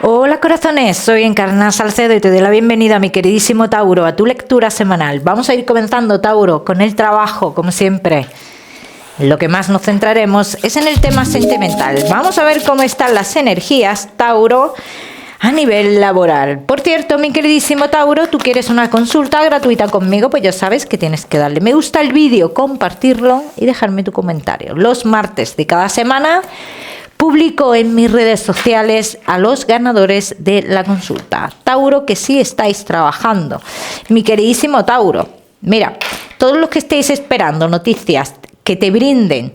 Hola corazones, soy Encarna Salcedo y te doy la bienvenida, mi queridísimo Tauro, a tu lectura semanal. Vamos a ir comenzando, Tauro, con el trabajo, como siempre. Lo que más nos centraremos es en el tema sentimental. Vamos a ver cómo están las energías, Tauro, a nivel laboral. Por cierto, mi queridísimo Tauro, tú quieres una consulta gratuita conmigo, pues ya sabes que tienes que darle me gusta al vídeo, compartirlo y dejarme tu comentario. Los martes de cada semana publico en mis redes sociales a los ganadores de la consulta. Tauro, que sí estáis trabajando. Mi queridísimo Tauro, mira, todos los que estéis esperando noticias que te brinden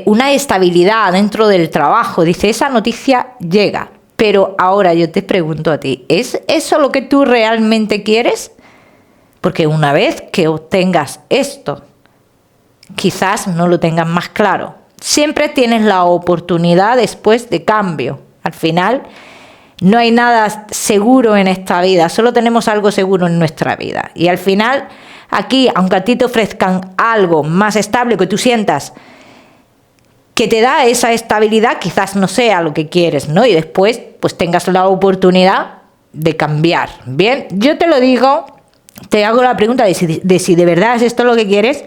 una estabilidad dentro del trabajo, dice, esa noticia llega. Pero ahora yo te pregunto a ti, ¿es eso lo que tú realmente quieres? Porque una vez que obtengas esto, quizás no lo tengas más claro. Siempre tienes la oportunidad después de cambio. Al final, no hay nada seguro en esta vida, solo tenemos algo seguro en nuestra vida. Y al final, aquí, aunque a ti te ofrezcan algo más estable, que tú sientas que te da esa estabilidad, quizás no sea lo que quieres, ¿no? Y después, pues tengas la oportunidad de cambiar. Bien, yo te lo digo, te hago la pregunta de si de verdad es esto lo que quieres,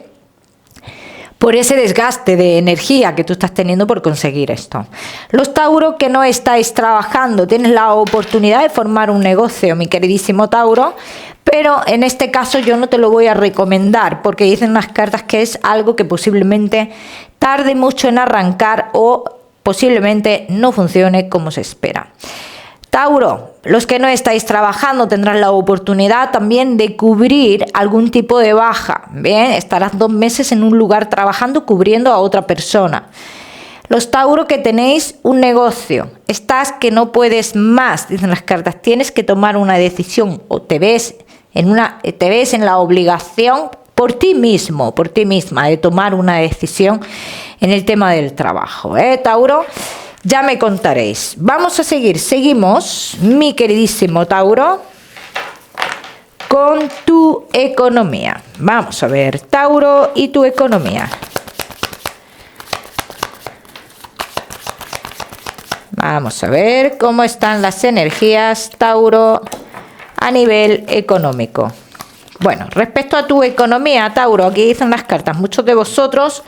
por ese desgaste de energía que tú estás teniendo por conseguir esto. Los Tauro que no estáis trabajando, tienes la oportunidad de formar un negocio, mi queridísimo Tauro, pero en este caso yo no te lo voy a recomendar porque dicen las cartas que es algo que posiblemente tarde mucho en arrancar o posiblemente no funcione como se espera. Tauro, los que no estáis trabajando tendrán la oportunidad también de cubrir algún tipo de baja. Bien, estarás 2 meses en un lugar trabajando cubriendo a otra persona. Los Tauro que tenéis un negocio, estás que no puedes más, dicen las cartas, tienes que tomar una decisión o te ves en la obligación por ti mismo, por ti misma, de tomar una decisión en el tema del trabajo, Tauro. Ya me contaréis. Vamos a seguimos, mi queridísimo Tauro, con tu economía. Vamos a ver, Tauro y tu economía. Vamos a ver cómo están las energías, Tauro, a nivel económico. Bueno, respecto a tu economía, Tauro, aquí dicen las cartas, muchos de vosotros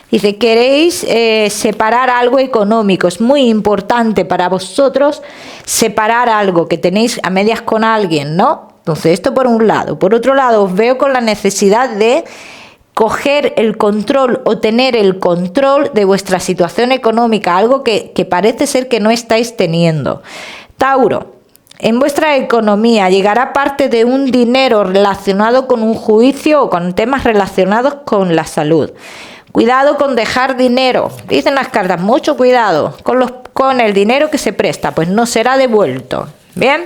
dice, queréis separar algo económico. Es muy importante para vosotros separar algo que tenéis a medias con alguien, ¿no? Entonces, esto por un lado. Por otro lado, os veo con la necesidad de coger el control o tener el control de vuestra situación económica, algo que parece ser que no estáis teniendo. Tauro, en vuestra economía llegará parte de un dinero relacionado con un juicio o con temas relacionados con la salud. Cuidado con dejar dinero, dicen las cartas, mucho cuidado con el dinero que se presta, pues no será devuelto. Bien,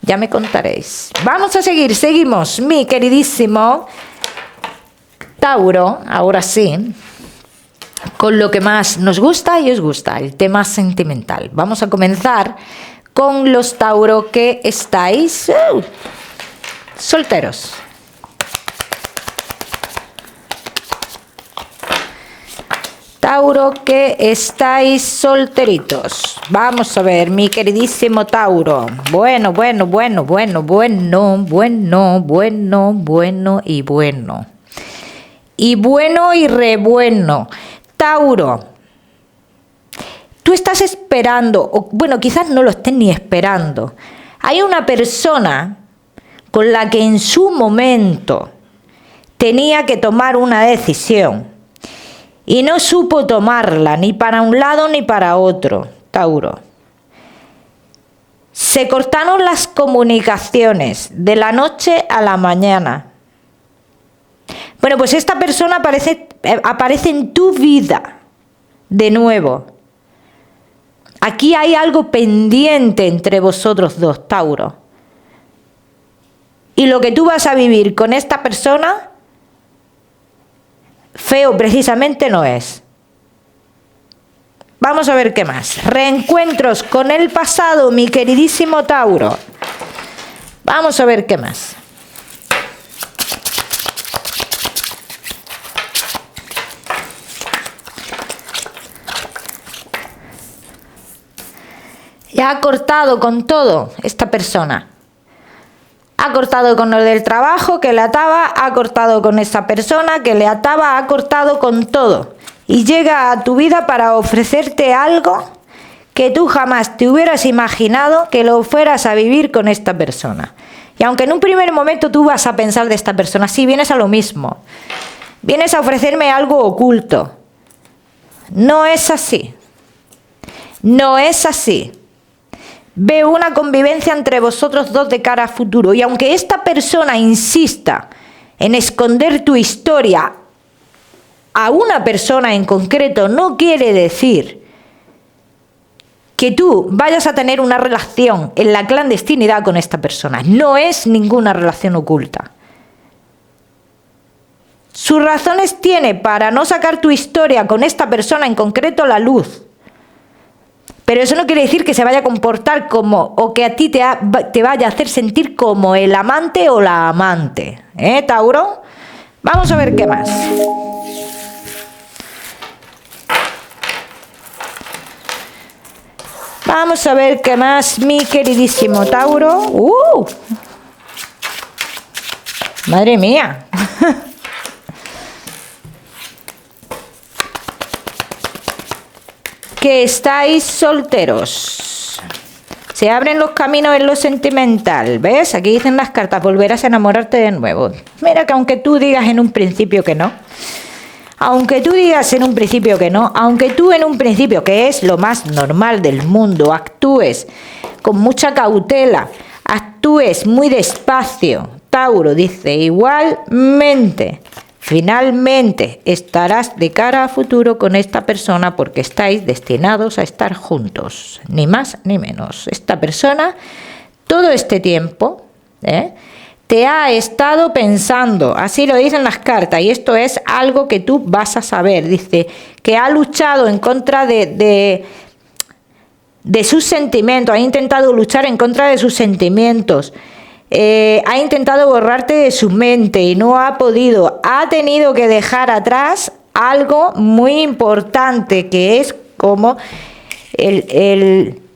ya me contaréis. Vamos a seguimos, mi queridísimo Tauro, ahora sí, con lo que más nos gusta y os gusta, el tema sentimental. Vamos a comenzar con los Tauro que estáis solteros. Tauro que estáis solteritos. Vamos a ver, mi queridísimo Tauro. Bueno y re bueno. Tauro, tú estás esperando, o bueno, quizás no lo estés ni esperando. Hay una persona con la que en su momento tenía que tomar una decisión y no supo tomarla ni para un lado ni para otro, Tauro. Se cortaron las comunicaciones de la noche a la mañana. Bueno, pues esta persona aparece en tu vida de nuevo. Aquí hay algo pendiente entre vosotros dos, Tauro. Y lo que tú vas a vivir con esta persona, feo precisamente no es. Vamos a ver qué más. Reencuentros con el pasado, mi queridísimo Tauro. Vamos a ver qué más. Ya ha cortado con todo esta persona. Ha cortado con lo del trabajo que le ataba, ha cortado con esa persona que le ataba, ha cortado con todo. Y llega a tu vida para ofrecerte algo que tú jamás te hubieras imaginado que lo fueras a vivir con esta persona. Y aunque en un primer momento tú vas a pensar de esta persona, sí, vienes a lo mismo. Vienes a ofrecerme algo oculto. No es así. No es así. Veo una convivencia entre vosotros dos de cara a futuro. Y aunque esta persona insista en esconder tu historia a una persona en concreto, no quiere decir que tú vayas a tener una relación en la clandestinidad con esta persona. No es ninguna relación oculta. Sus razones tiene para no sacar tu historia con esta persona en concreto a la luz. Pero eso no quiere decir que se vaya a comportar como, o que a ti te vaya a hacer sentir como el amante o la amante. Tauro? Vamos a ver qué más. Vamos a ver qué más, mi queridísimo Tauro. Madre mía. Que estáis solteros. Se abren los caminos en lo sentimental. ¿Ves? Aquí dicen las cartas, volverás a enamorarte de nuevo. Mira que aunque tú digas en un principio que no, aunque tú digas en un principio que no, aunque tú en un principio, que es lo más normal del mundo, actúes con mucha cautela, actúes muy despacio, Tauro dice, igualmente, finalmente estarás de cara a futuro con esta persona porque estáis destinados a estar juntos, ni más ni menos. Esta persona, todo este tiempo, te ha estado pensando, así lo dicen las cartas, y esto es algo que tú vas a saber. Dice que ha luchado en contra de sus sentimientos, ha intentado luchar en contra de sus sentimientos, ha intentado borrarte de su mente y no ha podido, ha tenido que dejar atrás algo muy importante que es como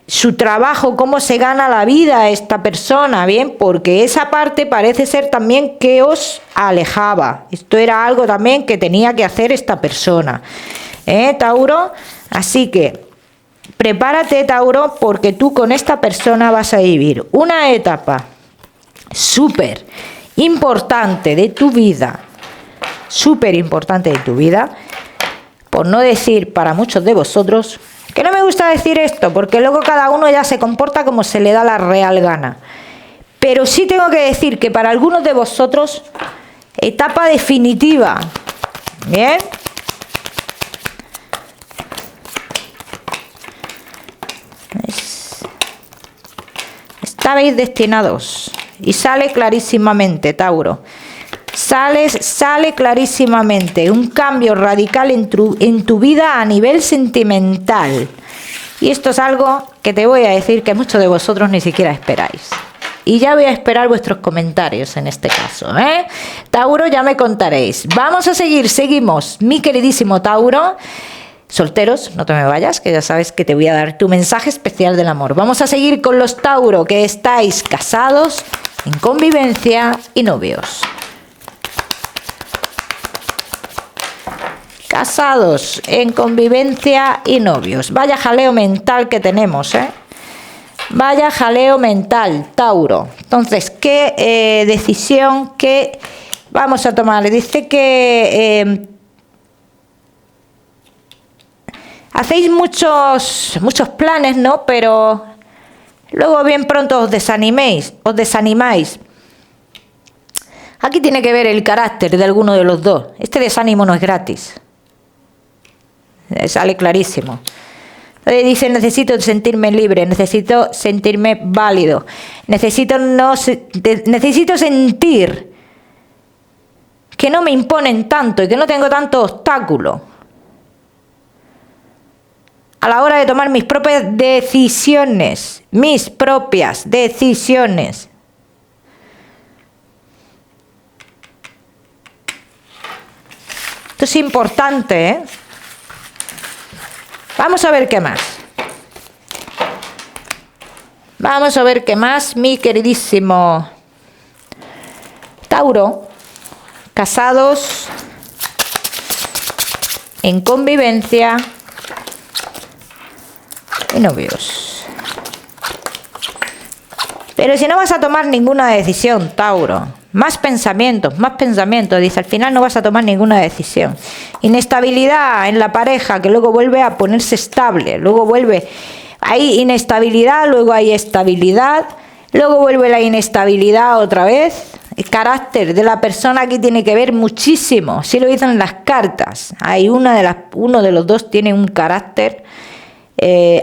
su trabajo, cómo se gana la vida esta persona, ¿bien? Porque esa parte parece ser también que os alejaba. Esto era algo también que tenía que hacer esta persona, Tauro? Así que prepárate, Tauro, porque tú con esta persona vas a vivir una etapa súper importante de tu vida, súper importante de tu vida, por no decir para muchos de vosotros, que no me gusta decir esto, porque luego cada uno ya se comporta como se le da la real gana. Pero sí tengo que decir que para algunos de vosotros, etapa definitiva. ¿Bien? Estabais destinados. Y sale clarísimamente, Tauro. Sale clarísimamente un cambio radical en tu vida a nivel sentimental. Y esto es algo que te voy a decir que muchos de vosotros ni siquiera esperáis. Y ya voy a esperar vuestros comentarios en este caso, Tauro, ya me contaréis. Vamos a seguimos, mi queridísimo Tauro. Solteros, no te me vayas, que ya sabes que te voy a dar tu mensaje especial del amor. Vamos a seguir con los Tauro que estáis casados, en convivencia y novios. Casados, en convivencia y novios. Vaya jaleo mental que tenemos, Vaya jaleo mental, Tauro. Entonces, ¿qué decisión que vamos a tomar? Dice que hacéis muchos planes, ¿no? Pero luego bien pronto os desanimáis. Aquí tiene que ver el carácter de alguno de los dos. Este desánimo no es gratis. Sale clarísimo. Dice, necesito sentirme libre, necesito sentirme válido, necesito sentir que no me imponen tanto y que no tengo tanto obstáculo a la hora de tomar mis propias decisiones, Esto es importante, Vamos a ver qué más. Vamos a ver qué más, mi queridísimo Tauro. Casados, en convivencia y novios. Pero si no vas a tomar ninguna decisión, Tauro, más pensamientos, dice, al final no vas a tomar ninguna decisión. Inestabilidad en la pareja, que luego vuelve a ponerse estable, luego vuelve, hay inestabilidad, luego hay estabilidad, luego vuelve la inestabilidad otra vez. El carácter de la persona aquí tiene que ver muchísimo, así lo dicen las cartas. Hay uno de los dos tiene un carácter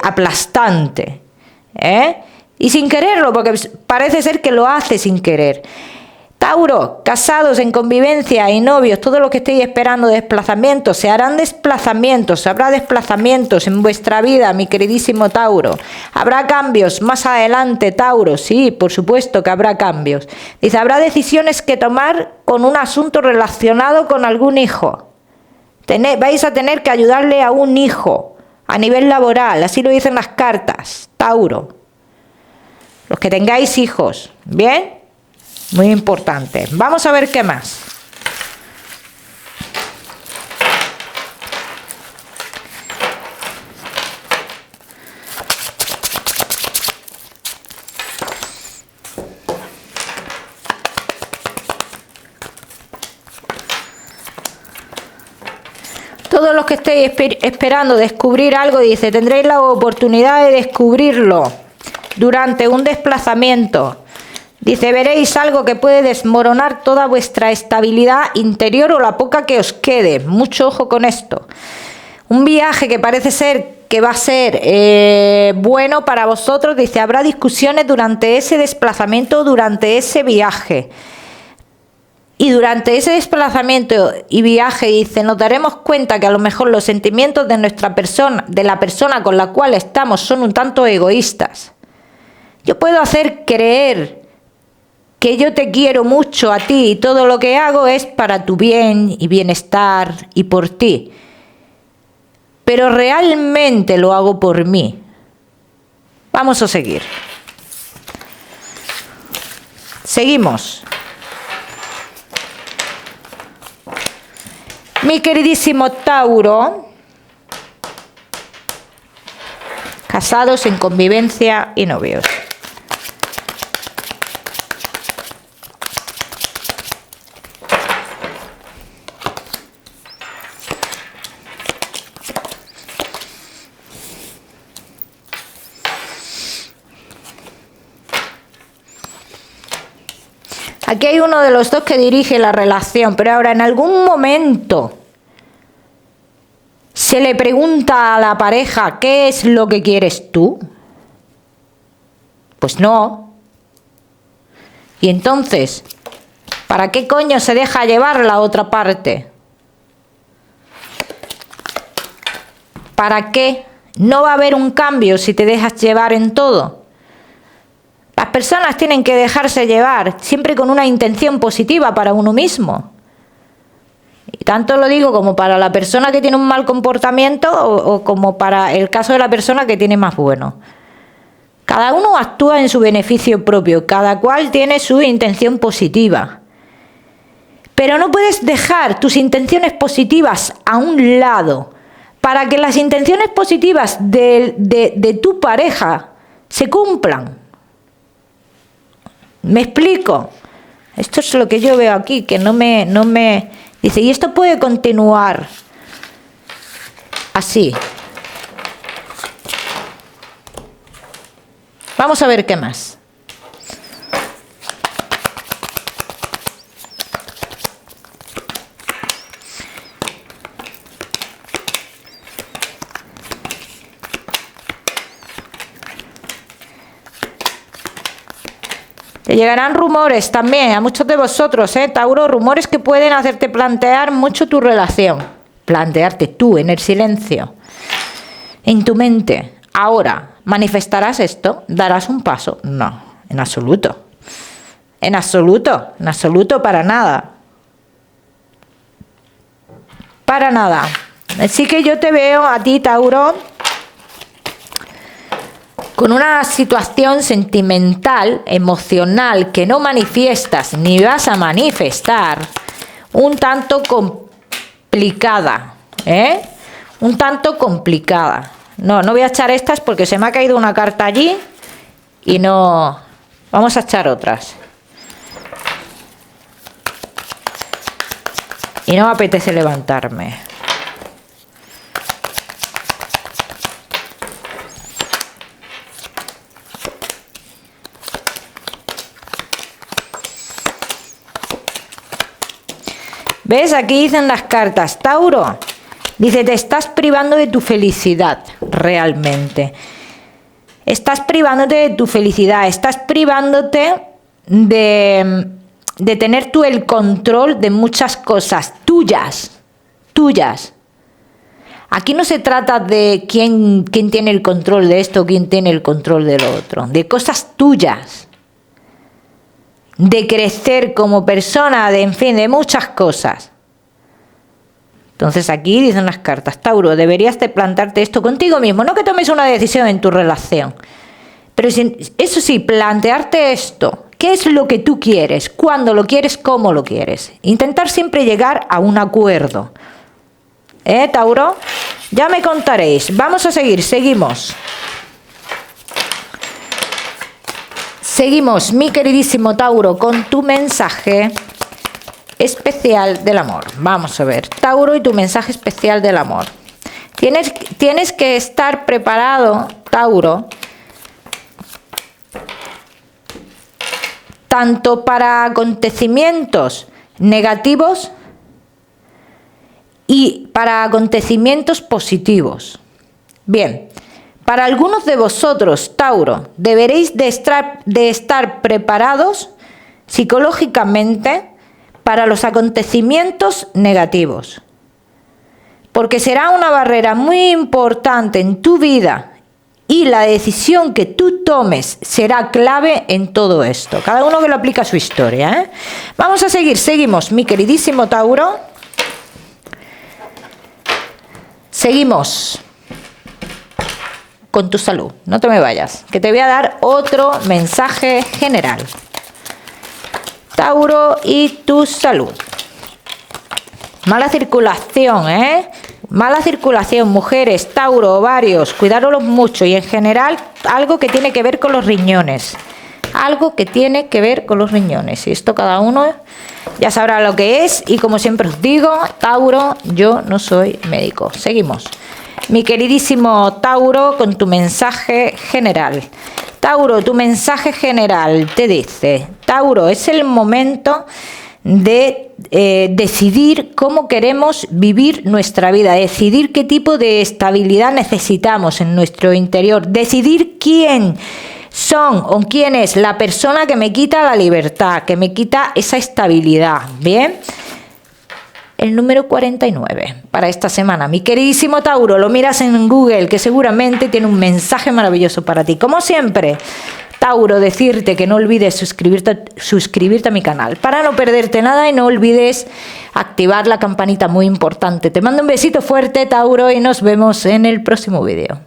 aplastante, y sin quererlo, porque parece ser que lo hace sin querer. Tauro, casados, en convivencia y novios, todo lo que estéis esperando desplazamientos, se harán desplazamientos, habrá desplazamientos en vuestra vida, mi queridísimo Tauro. Habrá cambios más adelante, Tauro, sí, por supuesto que habrá cambios. Dice, habrá decisiones que tomar con un asunto relacionado con algún hijo. Vais a tener que ayudarle a un hijo a nivel laboral, así lo dicen las cartas, Tauro. Los que tengáis hijos, ¿bien? Muy importante. Vamos a ver qué más. Todos los que estéis esperando descubrir algo, dice, tendréis la oportunidad de descubrirlo durante un desplazamiento. Dice, veréis algo que puede desmoronar toda vuestra estabilidad interior o la poca que os quede. Mucho ojo con esto. Un viaje que parece ser que va a ser bueno para vosotros. Dice, habrá discusiones durante ese desplazamiento, durante ese viaje. Y durante ese desplazamiento y viaje, dice, nos daremos cuenta que a lo mejor los sentimientos de nuestra persona, de la persona con la cual estamos, son un tanto egoístas. Yo puedo hacer creer que yo te quiero mucho a ti y todo lo que hago es para tu bien y bienestar y por ti. Pero realmente lo hago por mí. Vamos a seguir. Seguimos. Mi queridísimo Tauro, casados, en convivencia y novios. Aquí hay uno de los dos que dirige la relación, pero ahora en algún momento se le pregunta a la pareja, ¿qué es lo que quieres tú? Pues no. Y entonces, ¿para qué coño se deja llevar la otra parte? ¿Para qué? No va a haber un cambio si te dejas llevar en todo. Las personas tienen que dejarse llevar, siempre con una intención positiva para uno mismo. Y tanto lo digo como para la persona que tiene un mal comportamiento o como para el caso de la persona que tiene más bueno. Cada uno actúa en su beneficio propio, cada cual tiene su intención positiva. Pero no puedes dejar tus intenciones positivas a un lado para que las intenciones positivas de tu pareja se cumplan. ¿Me explico? Esto es lo que yo veo aquí, que no me... Dice, y esto puede continuar así. Vamos a ver qué más. Te llegarán rumores también a muchos de vosotros, Tauro, rumores que pueden hacerte plantear mucho tu relación. Plantearte tú en el silencio, en tu mente. Ahora, ¿manifestarás esto? ¿Darás un paso? No, en absoluto. En absoluto, para nada. Para nada. Así que yo te veo a ti, Tauro, con una situación sentimental, emocional, que no manifiestas ni vas a manifestar, un tanto complicada, ¿eh? Un tanto complicada. No voy a echar estas porque se me ha caído una carta allí y no... Vamos a echar otras. Y no me apetece levantarme. ¿Ves? Aquí dicen las cartas. Tauro, dice, te estás privando de tu felicidad, realmente. Estás privándote de tu felicidad, estás privándote de tener tú el control de muchas cosas tuyas. Aquí no se trata de quién tiene el control de esto, quién tiene el control de lo otro, de cosas tuyas, de crecer como persona, en fin, de muchas cosas. Entonces aquí dicen las cartas, Tauro, deberías de plantarte esto contigo mismo, no que tomes una decisión en tu relación, pero eso sí, plantearte esto, ¿qué es lo que tú quieres? ¿Cuándo lo quieres? ¿Cómo lo quieres? Intentar siempre llegar a un acuerdo. Tauro? Ya me contaréis. Vamos a seguir, seguimos. Seguimos, mi queridísimo Tauro, con tu mensaje especial del amor. Vamos a ver, Tauro, y tu mensaje especial del amor. Tienes que estar preparado, Tauro, tanto para acontecimientos negativos y para acontecimientos positivos. Bien, para algunos de vosotros, Tauro, deberéis de estar preparados psicológicamente para los acontecimientos negativos, porque será una barrera muy importante en tu vida y la decisión que tú tomes será clave en todo esto. Cada uno que lo aplica a su historia, ¿eh? Vamos a seguir, seguimos, mi queridísimo Tauro. Seguimos con tu salud, no te me vayas, que te voy a dar otro mensaje general. Tauro y tu salud. Mala circulación, Mala circulación, mujeres, Tauro, ovarios, cuidaros mucho y en general algo que tiene que ver con los riñones. Algo que tiene que ver con los riñones. Y esto cada uno ya sabrá lo que es y como siempre os digo, Tauro, yo no soy médico. Seguimos. Mi queridísimo Tauro, con tu mensaje general. Tauro, tu mensaje general te dice, Tauro, es el momento de decidir cómo queremos vivir nuestra vida, decidir qué tipo de estabilidad necesitamos en nuestro interior, decidir quién son o quién es la persona que me quita la libertad, que me quita esa estabilidad. Bien. El número 49 para esta semana. Mi queridísimo Tauro, lo miras en Google, que seguramente tiene un mensaje maravilloso para ti. Como siempre, Tauro, decirte que no olvides suscribirte a mi canal para no perderte nada y no olvides activar la campanita, muy importante. Te mando un besito fuerte, Tauro, y nos vemos en el próximo vídeo.